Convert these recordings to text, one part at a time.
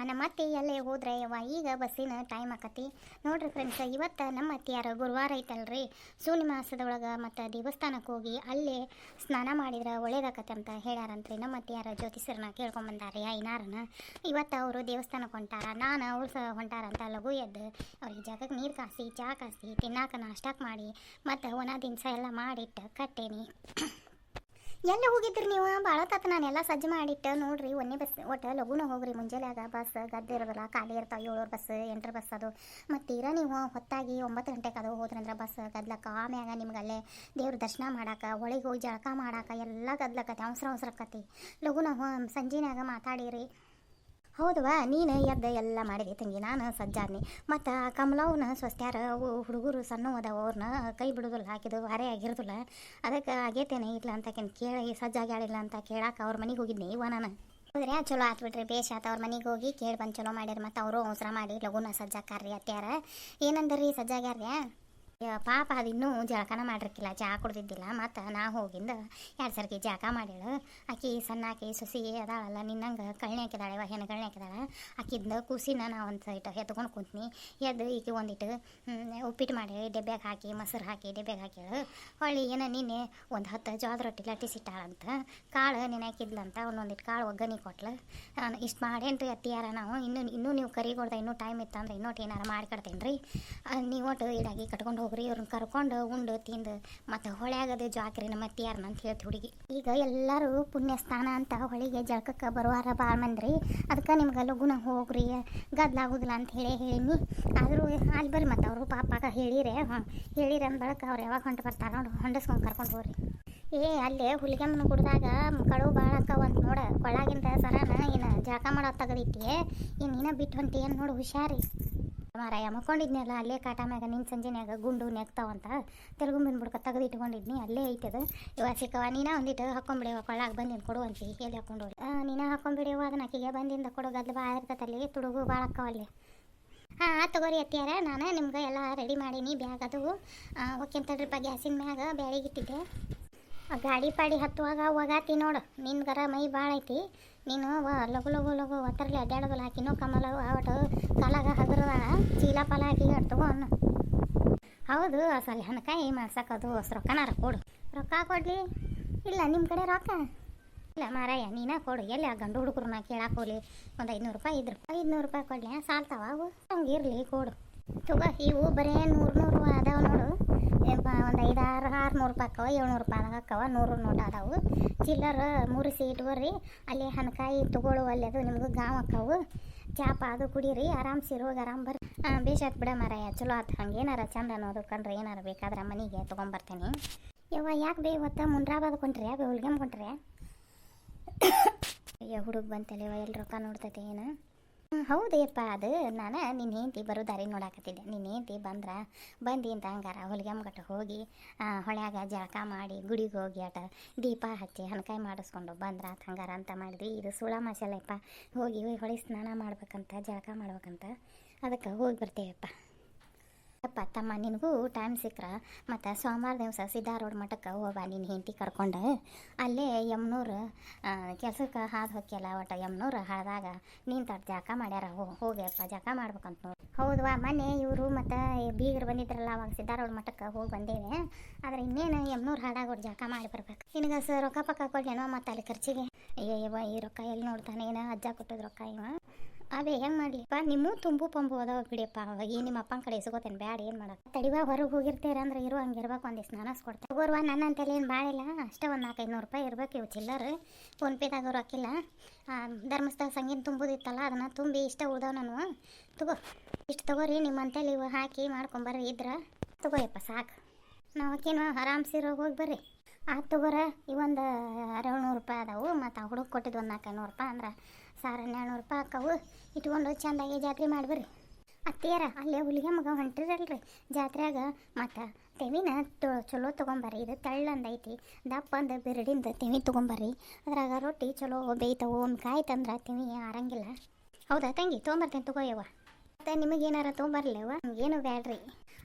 ನಮ್ಮ ಅತ್ತೆ ಎಲ್ಲೇ ಹೋದ್ರೆ ಯವ್ವ ಈಗ ಬಸ್ಸಿನ ಟೈಮ್ ಆಕತಿ ನೋಡ್ರಿ ಫ್ರೆಂಡ್ಸ್. ಇವತ್ತು ನಮ್ಮ ಅತ್ತೆಯಾರ ಗುರುವಾರ ಐತಲ್ರಿ, ಶೂನ್ಯ ಮಾಸದೊಳಗೆ ಮತ್ತು ದೇವಸ್ಥಾನಕ್ಕೆ ಹೋಗಿ ಅಲ್ಲೇ ಸ್ನಾನ ಮಾಡಿದ್ರೆ ಒಳ್ಳೇದಾಕತ್ತೆ ಅಂತ ಹೇಳ್ಯಾರಂತ್ರಿ. ನಮ್ಮ ಅತ್ತೆಯಾರ ಜ್ಯೋತಿಷರನ್ನ ಕೇಳ್ಕೊಂಬಂದಾರೆ ಐನಾರನ. ಇವತ್ತು ಅವರು ದೇವಸ್ಥಾನಕ್ಕೆ ಹೊಂಟಾರ, ನಾನು ಅವ್ರು ಸಹ ಹೊಂಟಾರ ಅಂತ ಲಘು ಎದ್ದು ಅವ್ರಿಗೆ ಜಗಕ್ಕೆ ನೀರು ಕಾಸಿ ಚಹಾ ಕಾಸಿ ತಿನ್ನಾಕ ನಾಷ್ಟಾಕ್ ಮಾಡಿ ಮತ್ತು ಒಣ ದಿನಸ ಎಲ್ಲ ಮಾಡಿಟ್ಟು ಕಟ್ಟೇನಿ. ಎಲ್ಲ ಹೋಗಿದ್ರಿ ನೀವು? ಭಾಳ ತಾತ ನಾನೆಲ್ಲ ಸಜ್ಜು ಮಾಡಿಟ್ಟು ನೋಡ್ರಿ. ಒಂದೇ ಬಸ್ ಒಟ್ಟು ಲಘುನ ಹೋಗ್ರಿ. ಮುಂಜಾನೆಯಾಗ ಬಸ್ ಗದ್ದೆ ಇರೋದಿಲ್ಲ, ಖಾಲಿ ಇರ್ತಾವೆ 7 ಬಸ್ 8 ಬಸ್ ಅದು. ಮತ್ತು ತೀರಾ ನೀವು ಹೊತ್ತಾಗಿ 9 ಗಂಟೆಗೆ ಅದು ಹೋದ್ರಂದ್ರೆ ಬಸ್ ಗದ್ಲಕ್ಕ. ಆಮ್ಯಾಗ ನಿಮ್ಗೆ ಅಲ್ಲೇ ದೇವ್ರ ದರ್ಶನ ಮಾಡಾಕ, ಒಳಗೆ ಹೋಗಿ ಜಳಕ ಮಾಡಾಕ ಎಲ್ಲ ಗದ್ಲಕ್ಕತಿ, ಅವಸರಕ್ಕತಿ. ಲಘುನ ಸಂಜೆನಾಗ ಮಾತಾಡಿರಿ. ಹೌದವಾ, ನೀನು ಎದ್ದು ಎಲ್ಲ ಮಾಡಿದೆ ತಂಗಿ. ನಾನು ಸಜ್ಜಾದ್ನಿ. ಮತ್ತು ಕಮಲವ್ನ ಸ್ವಸ್ತ್ಯಾರ ಹುಡುಗರು ಸಣ್ಣ ಅದಾವ, ಅವ್ರನ್ನ ಕೈ ಬಿಡೋದಿಲ್ಲ, ಹಾಕಿದ್ದು ವಾರೇ ಆಗಿರೋದಿಲ್ಲ. ಅದಕ್ಕೆ ಆಗೇತೇನೆ ಇಲ್ಲ ಅಂತ ಕೇಳಿ ಸಜ್ಜಾಗ್ಯಾಳಿಲ್ಲ ಅಂತ ಕೇಳಾಕ ಅವ್ರ ಮನೆಗೆ ಹೋಗಿದ್ನಿ ಇವ ನಾನು. ಹೌದ್ರಿ, ಚಲೋ ಆತು ಬಿಡ್ರಿ, ಬೇಷ್ ಆತ. ಅವ್ರ ಮನೆಗೆ ಹೋಗಿ ಕೇಳಿ ಬಂದು ಚಲೋ ಮಾಡ್ಯಾರ. ಮತ್ತು ಅವರು ಅವಸರ ಮಾಡಿ ಲಘುನ ಸಜ್ಜಾಕಾರ್ರಿ ಅತ್ಯಾರ. ಏನಂದ್ರಿ ಸಜ್ಜಾಗ್ಯಾರ್ರಿ? ಪಾಪ ಅದು ಇನ್ನೂ ಜಳಕನ ಮಾಡಿರ್ಕಿಲ್ಲ, ಚಹಾ ಕುಡ್ದಿದ್ದಿಲ್ಲ. ಮತ್ತು ನಾ ಹೋಗಿಂದ 2 ಸರ್ತಿ ಜಳಕ ಮಾಡ್ಯಾಳು. ಆಕಿ ಸಣ್ಣ ಆಕಿ ಸೊಸಿ ಅದಾಳಲ್ಲ, ನಿನ್ನಂಗೆ ಕಳ್ಳಿ ಹಾಕಿದಾಳೆ, ಹೆಣ್ಣುಗಳ್ಳಿ ಹಾಕಿದಾಳೆ. ಆಕಿಂದ ಕೂಸಿನ ನಾ ಒಂದು ಸೈಟ್ ಎತ್ಕೊಂಡು ಕುಂತ್ನಿ. ಎದ್ದು ಈಕೆ ಒಂದಿಟ್ಟು ಉಪ್ಪಿಟ್ಟು ಮಾಡಿ ಡೆಬ್ಬ್ಯಾಗ ಹಾಕಿ ಮೊಸರು ಹಾಕಿ ಡೆಬ್ಬ್ಯಾಗ ಹಾಕ್ಯಾಳು. ಹೊಳ್ಳಿ ಏನೋ ನಿನ್ನೆ ಒಂದು 10 ಜೋಳದ ರೊಟ್ಟಿ ಲಟ್ಟಿಸಿಟ್ಟಾಳಂತ. ಕಾಳು ನೆನೆಹಾಕಿದ್ಲಂತ, ಒಂದೊಂದಿಟ್ಟು ಕಾಳು ಒಗ್ಗರಣೆ ಕೊಟ್ಲು. ಇಷ್ಟು ಮಾಡೇನ್ರಿ ಅತ್ತಿಯಾರ ನಾವು. ಇನ್ನೂ ನೀವು ಕರಿಗೊಡ್ದ ಇನ್ನೂ ಟೈಮ್ ಇತ್ತಂದ್ರೆ ಇನ್ನೊಟ್ಟು ಏನಾರು ಮಾಡಿ ಕಟ್ತೇನೆ ರೀ. ನೀವು ಒಟ್ಟು ಇಡಾಗಿ ಕಟ್ಕೊಂಡು ಹೋಗ್ರಿ, ಇವ್ರನ್ನ ಕರ್ಕೊಂಡು ಉಂಡು ತಿಂದು ಮತ್ತು ಹೊಳ್ಯಾಗದು ಜಾಕ್ರಿ ನಮ್ಮ ಅತ್ತಿಯಾರನ ಅಂತ ಹೇಳ್ತಿ ಹುಡುಗಿ. ಈಗ ಎಲ್ಲರೂ ಪುಣ್ಯಸ್ಥಾನ ಅಂತ ಹೊಳಿಗೆ ಜಳಕಕ್ಕೆ ಬರುವಾರ ಭಾಳ ಮಂದ್ರಿ. ಅದಕ್ಕೆ ನಿಮ್ಗೆ ಲಘುನ ಹೋಗ್ರಿ, ಗದ್ಲಾಗೋದಿಲ್ಲ ಅಂತ ಹೇಳೀನಿ. ಆದರೂ ಅಲ್ಲಿ ಬರ್ರಿ. ಮತ್ತು ಅವರು ಪಾಪಾಗ ಹೇಳಿರಿ ಅಂದ ಬಳಕ ಅವ್ರು ಯಾವಾಗ ಹೊಂಟು ಬರ್ತಾರೆ ನೋಡಿ, ಹೊಂಡಿಸ್ಕೊಂಡು ಕರ್ಕೊಂಡು ಹೋಗ್ರಿ. ಅಲ್ಲೇ ಹುಲಿಗೆಮ್ಮನ ಗುಡ್ದಾಗ ಕಳು ಭಾಳ ಅಕ್ಕವಂತ ನೋಡ. ಕೊಳ್ಳಾಗಿಂದ ಸರನ ಏನು ಜಳಕ ಮಾಡೋ ತೆಗೆದಿಟ್ಟಿ, ಇನ್ನೇನ ಬಿಟ್ಟು ಹೊಂಟಿ ಏನು ನೋಡು, ಹುಷಾರಿ ಮಾರಾಯ. ಮಕ್ಕೊಂಡಿದ್ನಲ್ಲ ಅಲ್ಲೇ ಕಾಟ ಮ್ಯಾಗ ನಿನ್ನ ಸಂಜೆನ್ಯಾಗ ಗುಂಡು ನೆಕ್ತಾವಂತ ತೆಲುಗುಂಬಿನ ಬುಡ್ಕ ತೆಗೆದಿಟ್ಕೊಂಡಿದ್ನಿ, ಅಲ್ಲೇ ಐತದ. ಇವಾಗ ಸಿಕ್ಕವ ನೀನ ಒಂದಿಟ್ಟು ಹಾಕೊಂಬಿಡಿವ, ಕೊಳ್ಳಾಗ ಬಂದಿನ ಕೊಡುವಂತಿ ಎಲ್ಲಿ ಹಾಕೊಂಡು ನೀನ ಹಾಕೊಂಬಿಡಿವ. ಅದನ್ನ ಆಕಿಗೆ ಬಂದಿಂದ ಕೊಡೋ ಗದ್ಲು ಭಾಳ ಇರ್ತೈತಲ್ಲಿ, ತುಡುಗು ಭಾಳ ಅಕ್ಕವಲ್ಲಿ. ತಗೋರಿ ಅತ್ತಿಯಾರ, ನಾನು ನಿಮ್ಗೆ ಎಲ್ಲ ರೆಡಿ ಮಾಡೀನಿ. ಬ್ಯಾಗ್ ಅದು ಓಕೆಂತಡ್ರಿಪ್ಪ. ಗ್ಯಾಸಿನ ಮ್ಯಾಗ ಬ್ಯಾಳಿಗಿಟ್ಟಿದ್ದೆ. ಗಾಡಿ ಪಾಡಿ ಹತ್ತುವಾಗ ಒಗಾತಿ ನೋಡು, ನಿನ್ಗರ ಮೈ ಭಾಳ ಐತಿ. ನೀನು ಲಘು ಲಘು ಲಘು ಒತ್ತರಲ್ಲಿ ಅಡ್ಡಾಡೋದಿಲ್ಲ. ಹಾಕಿನೋ ಕಮಲ ಒಟ್ಟು ಕಾಲಾಗ ಹಗರದಾಳ, ಚೀಲ ಪಾಲ ಹಾಕಿ ತಗೋ ಅನ್ನು. ಹೌದು, ಅಸಲಿ ಹಣಕಾಯಿ ಮಾಡ್ಸಕ್ಕದು ರೊಕ್ಕನಾರ ಕೊಡು. ರೊಕ್ಕ ಕೊಡಲಿ? ಇಲ್ಲ ನಿಮ್ಮ ಕಡೆ ರೊಕ್ಕ ಇಲ್ಲ ಮಾರಾಯ, ನೀನೇ ಕೊಡು. ಎಲ್ಲಿ ಆ ಗಂಡು ಹುಡುಗರನ್ನ ಕೇಳಕ್ಕೆ ಹೋಗ್ಲಿ. ಒಂದು 500 ರೂಪಾಯಿ ಇದ್ರು 500 ರೂಪಾಯಿ ಕೊಡಲಿ, ಸಾಲ್ತಾವ ಅವು? ಹಂಗೆ ಇರಲಿ ಕೊಡು. ತಗೋ, ಇವು ಬರೀ 100 ಅದಾವ ನೋಡು. ಒಂದು 500-600 ರೂಪಾಯಿ ಅಕ್ಕವ, 700 ರೂಪಾಯಿ ಅಕ್ಕವ, 100 ನೋಟ್ ಅದಾವು. ಚಿಲ್ಲರ 3 ಸೀಟ್ ಬರ್ರಿ. ಅಲ್ಲಿ ಹಣಕಾಯಿ ತೊಗೊಳ್ಳು, ಅಲ್ಲಿ ಅದು ನಿಮ್ಗೆ ಗಾಂವ್ ಅಕ್ಕವು. ಚಾಪ ಅದು ಕುಡೀರಿ, ಆರಾಮ್ಸಿ ಹೋಗಿ ಆರಾಮ್ ಬರ್ರಿ. ಬೇಷಾತ್ ಬಿಡ ಮಾರಾಯ, ಚಲೋ ಆತು. ಹಂಗೆ ಏನಾರ ಚಂದ ಅನ್ನೋದು ಕಂಡ್ರೆ ಏನಾರ ಬೇಕಾದ್ರೆ ಮನೆಗೆ ತೊಗೊಂಬರ್ತೇನೆ. ಯವ್ವ ಯಾಕೆ ಬೇ ಇವತ್ತು ಮುಂಡ್ರಾಬಾದ್ ಕೊಂಡ್ರಿ? ಬೇ ಹುಲ್ಗೆಮ್ ಕೊಂಡ್ರೆ? ಅಯ್ಯೋ ಹುಡುಗ ಬಂತಲ್ಲ, ಎಲ್ಲಿ ರೊಕ್ಕ ನೋಡ್ತೈತೆ ಏನು? ಹೌದಪ್ಪ, ಅದು ನಾನು ನಿನ್ನ ಹೆಂಡತಿ ಬರೋ ದಾರಿ ನೋಡಾಕತ್ತಿದ್ದೆ. ನಿನ್ನ ಹೆಂಡತಿ ಬಂದು ಅಂತ ಹಂಗಾರ ಹೊಲಿಗೆಮ್ಗಟ್ಟು ಹೋಗಿ ಹೊಳ್ಯಾಗ ಜಳಕ ಮಾಡಿ ಗುಡಿಗೆ ಹೋಗಿ ಅಟ ದೀಪ ಹಚ್ಚಿ ಹಣಕಾಯಿ ಮಾಡಿಸ್ಕೊಂಡು ಬಂದ್ರ ಆತ ಹಂಗಾರ ಅಂತ ಮಾಡಿದ್ವಿ. ಇದು ಸುಳ ಮಸಾಲೆಪ್ಪ. ಹೋಗಿ ಹೊಳಿ ಸ್ನಾನ ಮಾಡ್ಬೇಕಂತ, ಜಳಕ ಮಾಡ್ಬೇಕಂತ, ಅದಕ್ಕೆ ಹೋಗಿ ಬರ್ತೇವಪ್ಪ. ಅಪ್ಪ ತಮ್ಮ, ನಿನಗೂ ಟೈಮ್ ಸಿಕ್ಕರೆ ಮತ್ತು ಸೋಮವಾರ ದಿವಸ ಸಿದ್ದಾರೋಡ್ ಮಠಕ್ಕೆ ಹೋಗ ನಿನ್ನ ಹೆಂಡತಿ ಕರ್ಕೊಂಡು. ಅಲ್ಲೇ ಯಮ್ನೂರು ಕೆಲ್ಸಕ್ಕೆ ಹಾದು ಹೊಕ್ಕೆಲ್ಲ, ಒಟ್ಟು ಯಮ್ನೂರು ಹಾಳದಾಗ ನೀನು ತಟ್ಟು ಜಾಕ ಮಾಡ್ಯಾರ. ಹೋಗ್ಯಪ್ಪ ಜಾಕ ಮಾಡ್ಬೇಕಂತ ನೋಡಿ. ಹೌದವಾ, ಮೊನ್ನೆ ಇವರು ಮತ್ತು ಬೀಗರು ಬಂದಿದ್ರಲ್ಲ, ಅವಾಗ ಸಿದ್ದಾರೋಡ್ ಮಠಕ್ಕೆ ಹೋಗಿ ಬಂದೇವೆ. ಆದರೆ ಇನ್ನೇನು ಯಮ್ನೂರು ಹಾಡಾಗೋಡು ಜಾಕ ಮಾಡಿ ಬರ್ಬೇಕು. ನಿನಗೆ ರೊಕ್ಕ ಪಕ್ಕ ಕೊಡ್ಲೇನೋ ಮತ್ತು ಅಲ್ಲಿ ಖರ್ಚಿಗೆ? ಅಯ್ಯವ್ವ, ಈ ರೊಕ್ಕ ಎಲ್ಲಿ ನೋಡ್ತಾನೆ, ಏನೋ ಅಜ್ಜ ಕೊಟ್ಟದ ರೊಕ್ಕ ಇವ. ಅವೇ ಹೆಂಗೆ ಮಾಡಲಿಪ್ಪ? ನಿಮ್ಮ ತುಂಬು ಪಂಬು ಅದಾವ ಬಿಡಿಯಪ್ಪ. ಅವಾಗ ನಿಮ್ಮ ಅಪ್ಪನ ಕಡೆ ಇಸ್ಕೋತೇನೆ, ಬ್ಯಾಡ ಏನು ಮಾಡೋದು. ತಡಿವಾ, ಹೊರಗೆ ಹೋಗಿರ್ತೀರ ಅಂದ್ರೆ ಇರೋ ಹಂಗೆ ಇರ್ಬೇಕು. ಒಂದಿಷ್ಟು ಸ್ನಾನಸ್ಕೊಡ್ತಾರೆ. ತಗೋರ್ವ, ನನ್ನ ಅಂತೇಳಿ ಏನು ಭಾಳಿಲ್ಲ, ಅಷ್ಟೇ ಒಂದು 400-500 ರೂಪಾಯಿ ಇರ್ಬೇಕು. ಇವು ಚಿಲ್ಲರು ಫೋನ್ಪೇದಾಗ ರೊಕ್ಕಿಲ್ಲ. ಧರ್ಮಸ್ಥಳ ಸಂಗೀತ ತುಂಬೋದಿತ್ತಲ್ಲ, ಅದನ್ನು ತುಂಬಿ ಇಷ್ಟ ಉಳ್ದಾವ ನಾನು. ತಗೋ, ಇಷ್ಟು ತಗೋರಿ. ನಿಮ್ಮ ಅಂತೇಳಿ ಇವು ಹಾಕಿ ಮಾಡ್ಕೊಂಬರ್ರಿ ಇದ್ರೆ. ತಗೋಯಪ್ಪ ಸಾಕು. ನಾವು ಓಕೆನೋ, ಆರಾಮ್ಸಿರೋ ಹೋಗಿ ಬರ್ರಿ. ಆತು ತಗೋರ. ಇವೊಂದು 600 ರೂಪಾಯಿ ಅದಾವು. ಮತ್ತು ಆ ಹುಡುಗ ಕೊಟ್ಟಿದ್ದು ಒಂದು 400 ರೂಪಾಯಿ ಅಂದ್ರೆ 1200 ರೂಪಾಯಿ ಅಕ್ಕವು. ಇಟ್ಕೊಂಡು ಚೆಂದಾಗಿ ಜಾತ್ರೆ ಮಾಡಿಬರ್ರಿ. ಅತ್ತಿಯಾರ, ಅಲ್ಲೇ ಹುಲಿಗೆಮ್ಮಗ ಹೊಂಟಿರಲ್ರಿ ಜಾತ್ರೆಯಾಗ. ಮತ್ತು ತೆವಿನ ಚಲೋ ತೊಗೊಂಬರ್ರಿ. ಇದು ತೆಳ್ಳಂದೈತಿ, ದಪ್ಪಂದು ಬಿರಡಿಂದ ತೆವಿ ತೊಗೊಂಬರ್ರಿ. ಅದ್ರಾಗ ರೊಟ್ಟಿ ಚಲೋ ಬೇಯ್ತವು. ಕಾಯಿ ತಂದ್ರೆ ತೆವಿ ಆರಂಗಿಲ್ಲ. ಹೌದಾ ತಂಗಿ? ತೊಗೊಂಬರ್ತೇನೆ ತಗೋಯವ್ವ. ಮತ್ತು ನಿಮಗೇನಾರ ತೊಗೊಂಬರ್ಲೇವ? ಏನು ಬ್ಯಾಡ್ರಿ.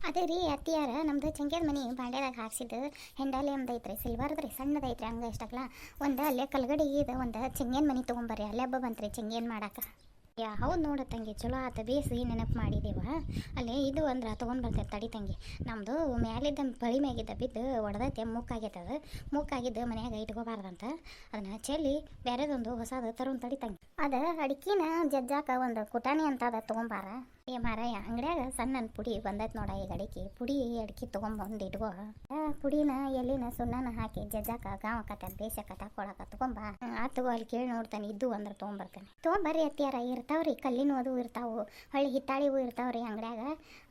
ಅದೇ ರೀ ಅತ್ತಿಯಾರ, ನಮ್ದು ಚಂಗ್ಯದ ಮನೆ ಬಾಂಡ್ಯದಾಗ ಹಾಕ್ಸಿದ್ದು ಹೆಂಡಾಲಿ ಐತ್ರಿ, ಸಿಲ್ವರ್ದ್ರಿ, ಸಣ್ಣದೈತ್ರಿ. ಹಂಗೆ ಇಷ್ಟಾಗಲ್ಲ ಒಂದು ಅಲ್ಲೇ ಕಲ್ಗಡಿ ಇದು ಒಂದು ಚೆಂಗೇನು ಮನೆ ತೊಗೊಂಬರ್ರಿ. ಅಲ್ಲೇ ಹಬ್ಬ ಬಂತ್ರಿ ಚೆಂಗೇನು ಮಾಡಾಕ. ಹೌದು ನೋಡ ತಂಗಿ, ಚಲೋ ಆತ ಬೇಸಿ ನೆನಪು ಮಾಡಿದೇವ. ಅಲ್ಲಿ ಇದು ಅಂದ್ರೆ ತೊಗೊಂಡು ಬರ್ತೇನೆ ತಡಿ ತಂಗಿ. ನಮ್ಮದು ಮ್ಯಾಲಿದ್ದ ಬಳಿ ಮ್ಯಾಗಿದ್ದ ಬಿದ್ದು ಒಡೆದೈತೆ, ಮುಕ್ಕಾಗೈತದ. ಮುಕ್ಕಾಗಿದ್ದು ಮನ್ಯಾಗ ಇಟ್ಕೋಬಾರ್ದಂತ ಅದನ್ನ ಚೆಲ್ಲಿ ಬೇರೆದೊಂದು ಹೊಸದು ತರುಣ್ ತಡಿ ತಂಗಿ. ಅದ ಅಡಿಕಿನ ಜಜ್ಜಾಕ ಒಂದು ಕುಟಾಣಿ ಅಂತ ಅದ ತೊಗೊಂಬಾರ. ಮಾರಾಯ ಅಂಗಡ್ಯಾಗ ಸಣ್ಣ ಪುಡಿ ಬಂದೈತೆ ನೋಡ, ಈಗ ಅಡಿಕೆ ಪುಡಿ ಅಡಿಕೆ ತೊಗೊಂಬಂದು ಇಟ್ಕೋ. ಪುಡಿನ ಎಲ್ಲಿನ ಸುಣ್ಣನ ಹಾಕಿ ಜಜ್ಜಾಕ ಗಾವಕತ್ತ ಬೇಸಕತ್ತ ಕೊಡಕ ತೊಗೊಂಬ. ತಗೋ ಅಲ್ಲಿ ಕೇಳಿ ನೋಡ್ತಾನೆ, ಇದ್ದು ಅಂದ್ರೆ ತೊಗೊಂಬರ್ತಾನೆ. ತೊಗೊಂಬರ್ರಿ ಅತ್ತಿಯಾರ, ಇರ್ತಾವ್ರಿ ಕಲ್ಲಿನ ಅದು ಇರ್ತಾವು, ಹೊಳ್ಳಿ ಹಿತ್ತಾಳಿವು ಇರ್ತಾವ್ರಿ ಅಂಗಡ್ಯಾಗ.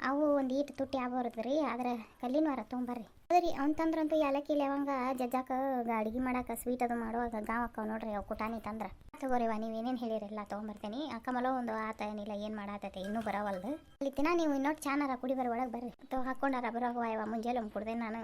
ಅವು ಒಂದು ಈಟು ತುಟ್ಟಿ ಆಗೋರ್ತದ್ರಿ, ಆದ್ರೆ ಕಲ್ಲಿನವಾರ ತೊಗೊಂಬರ್ರಿ. ಅದ್ರಿ ಅಂತಂದ್ರಂತೂ ಏಲಕ್ಕಿ ಲವಂಗ ಜಜ್ಜಾಕ ಅಡಿಗೆ ಮಾಡಾಕ ಸ್ವೀಟ್ ಅದು ಮಾಡುವಾಗ ಗಾವಕ್ಕ ನೋಡ್ರಿ ಅವು ಕುಟಾಣಿ ತಂದ್ರ. ತಗೋರಿವ ನೀವೇನೇನು ಹೇಳಿರಲ್ಲ ತೊಗೊಂಬರ್ತೀನಿ. ಕಮಲ ಒಂದು ಆತ ಏನಿಲ್ಲ ಏನು ಮಾಡಾತೈತೆ ಇನ್ನೂ ಬರವಲ್ದು. ಅಲ್ಲಿ ದಿನ ನೀವು ಇನ್ನೊಟ್ಟು ಚಾನಾರ ಕುಡಿ ಒಳಗೆ ಬರ್ರಿ. ಹಾಕೊಂಡಾರ ಬರೋವ ಮುಂಜಾನೆ ಕುಡ್ದೆ ನಾನು.